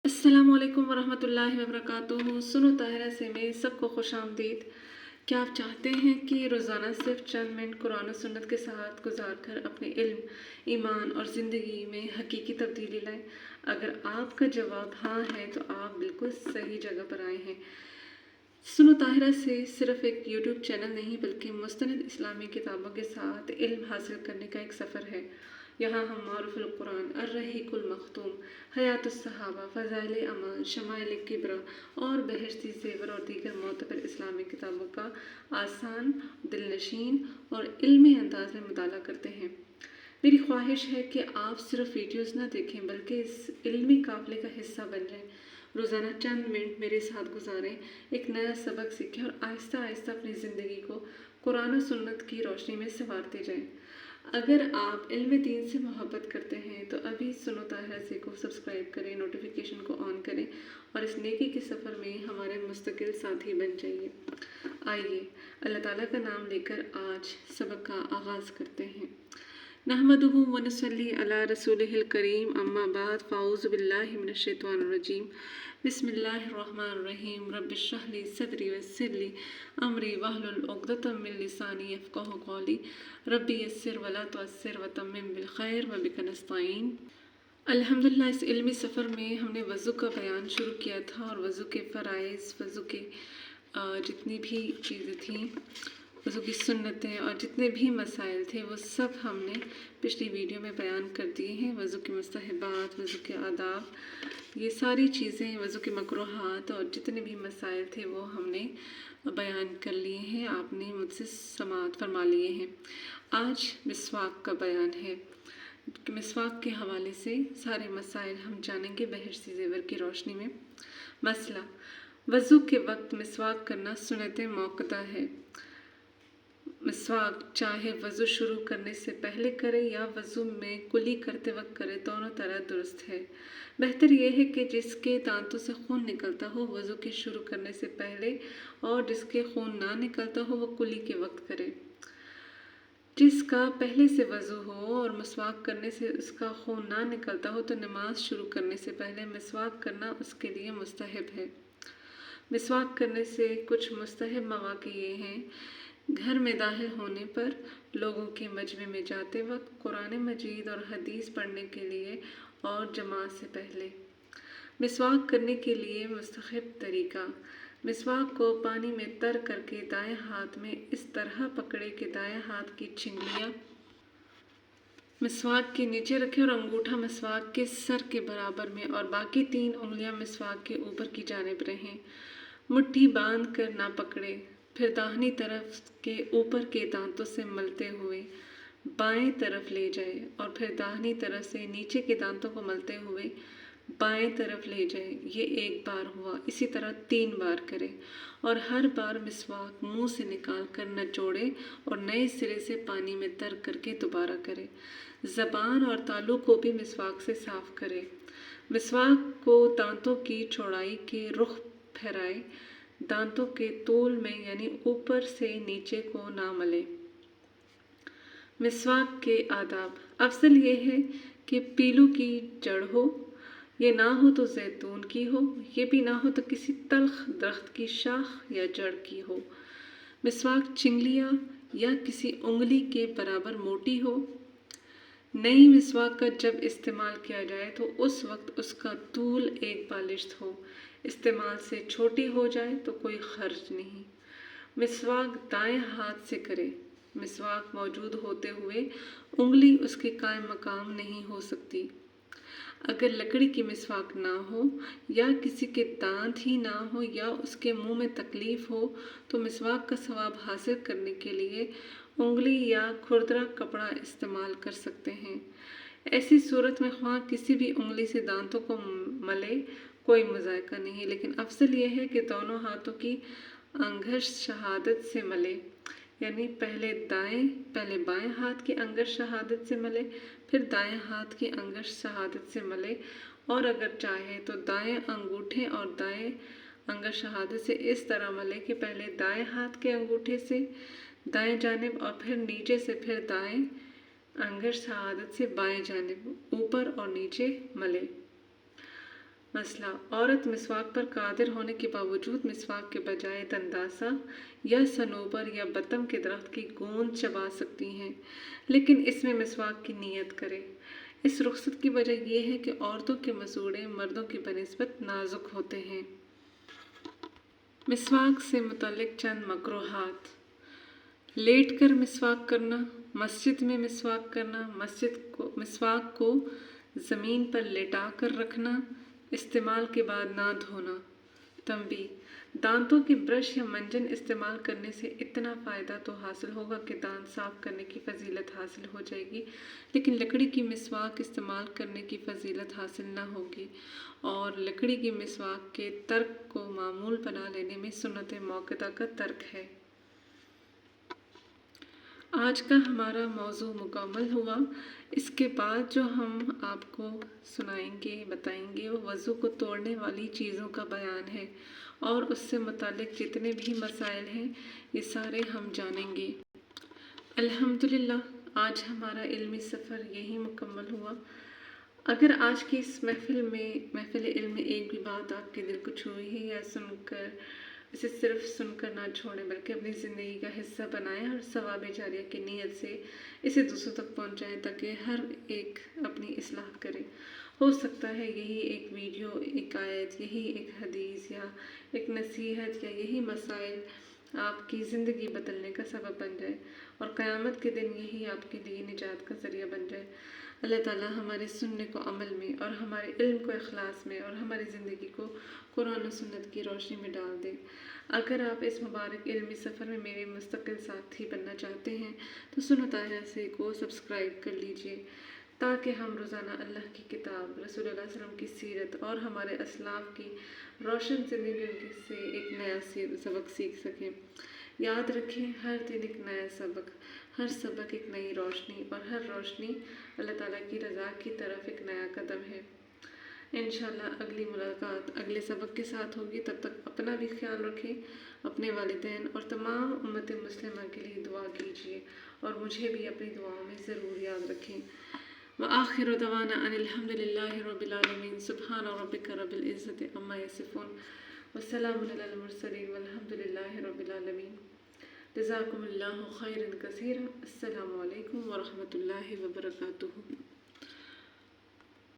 अस्सलामुअलैकुम वरहमतुल्लाहि वबरकातुहू। सुनो ताहिरा से में सबको खुश आमदीद। क्या आप चाहते हैं कि रोज़ाना सिर्फ चंद मिनट कुरान और सुन्नत के साथ गुजार कर अपने इल्म, ईमान और ज़िंदगी में हकीकी तब्दीली लाएं? अगर आपका जवाब हाँ है तो आप बिल्कुल सही जगह पर आए हैं। सुनो ताहिरा से सिर्फ एक यूट्यूब चैनल नहीं बल्कि मुस्तनद इस्लामी किताबों के साथ इल्म हासिल करने का एक सफ़र है। यहाँ हम मारूफुल कुरान, अर्रहीकुल मखतूम, हयातुस सहाबा, फ़ज़ाइल अमल, शमाइल किब्रा और बहिश्ती ज़ेवर और दीगर मोतबर इस्लामी किताबों का आसान, दिलनशीन और इल्मी अंदाज में मुताला करते हैं। मेरी ख्वाहिश है कि आप सिर्फ वीडियोज़ ना देखें बल्कि इस इल्मी काफ़िले का हिस्सा बन जाएं। रोज़ाना चंद मिनट मेरे साथ गुजारें, एक नया सबक सीखें और आहिस्ता आहिस्ता अपनी ज़िंदगी को कुरान और सुन्नत की रोशनी में संवारते जाएं। अगर आप इल्म दीन से मोहब्बत करते हैं तो अभी सुनो ताहिरा से को सब्सक्राइब करें, नोटिफिकेशन को ऑन करें और इस नेकी के सफ़र में हमारे मुस्तकिल साथी बन जाइए। आइए अल्लाह ताला का नाम लेकर आज सबक का आगाज़ करते हैं। नहमदुहु व नसल्ली अला रसूलिहिल करीम, अम्मा बाद, फ़ाऊज़ु बिल्लाहि मिनश शैतानिर रजीम। बिस्मिल्लाहिर्रहमानिर्रहीम। रब्बिश्रह ली सदरी वयस्सिर ली अमरी वहलुल उक़दतम मिन लिसानी यफ़क़हू क़ौली। रब्बी यस्सिर वला तुअस्सिर वतम्मिम बिल खैर व बिका नस्तईन। अल्हम्दुलिल्लाह, इस इल्मी सफ़र में हमने वज़ू का बयान शुरू किया था और वज़ू के फ़राइज़, वज़ू के जितनी भी चीज़ें थीं, वज़ू की सुन्नतें और जितने भी मसाइल थे वो सब हमने पिछली वीडियो में बयान कर दिए हैं। वज़ू के मुस्तहबात, वज़ू के आदाब, ये सारी चीज़ें, वज़ू के मकरूहात और जितने भी मसाइल थे वो हमने बयान कर लिए हैं। आपने मुझसे समाअत फरमा लिए हैं। आज मिसवाक का बयान है। मिसवाक के हवाले से सारे मसाइल हम जानेंगे बहिश्ती ज़ेवर की रोशनी में। मसला, वज़ू के वक्त मिसवाक करना सुन्नत मौक़ूदा है। मिसवाक चाहे वज़ू शुरू करने से पहले करे या वज़ू में कुली करते वक्त करे, दोनों तरह दुरुस्त है। बेहतर यह है कि जिसके दांतों से खून निकलता हो वज़ू के शुरू करने से पहले और जिसके खून ना निकलता हो वो कुली के वक्त करे। जिसका पहले से वज़ू हो और मिसवाक करने से उसका खून ना निकलता हो तो नमाज शुरू करने से पहले मिसवाक करना उसके लिए मुस्तहब है। मिसवाक करने से कुछ मुस्तहब मवाक़े ये हैं: घर में दाखिल होने पर, लोगों के मजमे में जाते वक्त, कुरान मजीद और हदीस पढ़ने के लिए और जमात से पहले। मिसवाक करने के लिए मुस्तहब तरीका: मिसवाक को पानी में तर करके दाएं हाथ में इस तरह पकड़े कि दाएं हाथ की चिंगलियां मिसवाक के नीचे रखें और अंगूठा मिसवाक के सर के बराबर में और बाकी 3 उंगलियां मिसवाक के ऊपर की जानिब रहें। मुट्ठी बांध कर ना पकड़े। फिर दाहिनी तरफ के ऊपर के दांतों से मलते हुए बाएं तरफ ले जाए और फिर दाहिनी तरफ से नीचे के दांतों को मलते हुए बाएं तरफ ले जाए। ये एक बार हुआ। इसी तरह 3 बार करें और हर बार मिसवाक मुंह से निकाल कर नचोड़े और नए सिरे से पानी में तर करके दोबारा करें। ज़बान और तालू को भी मिसवाक से साफ करें। मिसवाक को दांतों की चौड़ाई के रुख फहराए, दांतों के तूल में यानी ऊपर से नीचे को ना मले। मिसवाक के आदाब: अफजल ये है कि पीलू की जड़ हो, ये ना हो तो जैतून की हो, ये भी ना हो तो किसी तल्ख दरख्त की शाख या जड़ की हो। मिसवाक चिंगलियाँ या किसी उंगली के बराबर मोटी हो। नई मिसवाक का जब इस्तेमाल किया जाए तो उस वक्त उसका तूल एक बालिश्त हो। इस्तेमाल से छोटी हो जाए तो कोई खर्च नहीं। मिसवाक दाएं हाथ से करे। मिसवाक मौजूद होते हुए उंगली उसके कायम मकाम नहीं हो सकती। अगर लकड़ी की मिसवाक ना हो या किसी के दांत ही ना हो या उसके मुंह में तकलीफ हो तो मिसवाक का सवाब हासिल करने के लिए उंगली या खुरदरा कपड़ा इस्तेमाल कर सकते हैं। ऐसी सूरत में ख्वाह किसी भी उंगली से दांतों को मले, कोई मज़ायका नहीं, लेकिन अफजल यह है कि दोनों हाथों की अंगश शहादत से मले, यानी पहले बाएं हाथ की अंगश शहादत से मले, फिर दाएं हाथ की अंगश शहादत से मले और अगर चाहे तो दाएं अंगूठे और दाएं अंगश शहादत से इस तरह मले कि पहले दाएं हाथ के अंगूठे से दाएं जानिब और फिर नीचे से फिर दाएं अंगश शहादत से बाएं जानिब ऊपर और नीचे मले। مسئلہ: عورت مسواک پر قادر ہونے کے باوجود مسواک کے بجائے دنداسا یا صنوبر یا بتم کے درخت کی گوند چبا سکتی ہیں، لیکن اس میں مسواک کی نیت کرے۔ اس رخصت کی وجہ یہ ہے کہ عورتوں کے مسوڑے مردوں کی بنسبت نازک ہوتے ہیں۔ مسواک سے متعلق چند مکروہات: لیٹ کر مسواک کرنا، مسجد میں مسواک کرنا، مسواک کو زمین پر لٹا کر رکھنا، استعمال کے بعد نہ دھونا۔ تنبیہ: دانتوں کے برش یا منجن استعمال کرنے سے اتنا فائدہ تو حاصل ہوگا کہ دانت صاف کرنے کی فضیلت حاصل ہو جائے گی، لیکن لکڑی کی مسواک استعمال کرنے کی فضیلت حاصل نہ ہوگی، اور لکڑی کی مسواک کے ترک کو معمول بنا لینے میں سنت موقتہ کا ترک ہے۔ آج کا ہمارا موضوع مکمل ہوا۔ اس کے بعد جو ہم آپ کو بتائیں گے وہ وضو کو توڑنے والی چیزوں کا بیان ہے، اور اس سے متعلق جتنے بھی مسائل ہیں یہ سارے ہم جانیں گے۔ الحمدللہ آج ہمارا علمی سفر یہی مکمل ہوا۔ اگر آج کی اس محفل علم میں ایک بھی بات آپ کے دل کو چھوئی ہے یا اسے صرف سن کر نہ چھوڑیں بلکہ اپنی زندگی کا حصہ بنائیں اور ثواب جاریہ کی نیت سے اسے دوسروں تک پہنچائیں تاکہ ہر ایک اپنی اصلاح کرے۔ ہو سکتا ہے یہی ایک ویڈیو، ایک آیت، یہی ایک حدیث یا ایک نصیحت یا یہی مسائل آپ کی زندگی بدلنے کا سبب بن جائے، اور قیامت کے دن یہی آپ کے لیے نجات کا ذریعہ بن جائے۔ اللہ تعالیٰ ہمارے سننے کو عمل میں اور ہمارے علم کو اخلاص میں اور ہماری زندگی کو قرآن و سنت کی روشنی میں ڈال دے۔ اگر آپ اس مبارک علمی سفر میں میرے مستقل ساتھی بننا چاہتے ہیں تو سنو طاہرہ سے کو سبسکرائب کر لیجئے، تاکہ ہم روزانہ اللہ کی کتاب، رسول اللہ صلی اللہ علیہ وسلم کی سیرت اور ہمارے اسلاف کی روشن زندگی سے ایک نیا سبق سیکھ سکیں۔ یاد رکھیں، ہر دن ایک نیا سبق، ہر سبق ایک نئی روشنی، اور ہر روشنی اللہ تعالیٰ کی رضا کی طرف ایک نیا قدم ہے۔ انشاءاللہ اگلی ملاقات اگلے سبق کے ساتھ ہوگی۔ تب تک اپنا بھی خیال رکھیں، اپنے والدین اور تمام امت مسلمہ کے لیے دعا کیجیے، اور مجھے بھی اپنی دعاؤں میں ضرور یاد رکھیں۔ وآخر دعوانا ان الحمد للہ رب العالمین۔ سبحان ربک رب العزت عما یصفون وسلام علی المرسلین والحمد للہ رب العالمین۔ جزاکم اللہ خیرا کثیرا۔ السلام علیکم ورحمۃ اللہ وبرکاتہ۔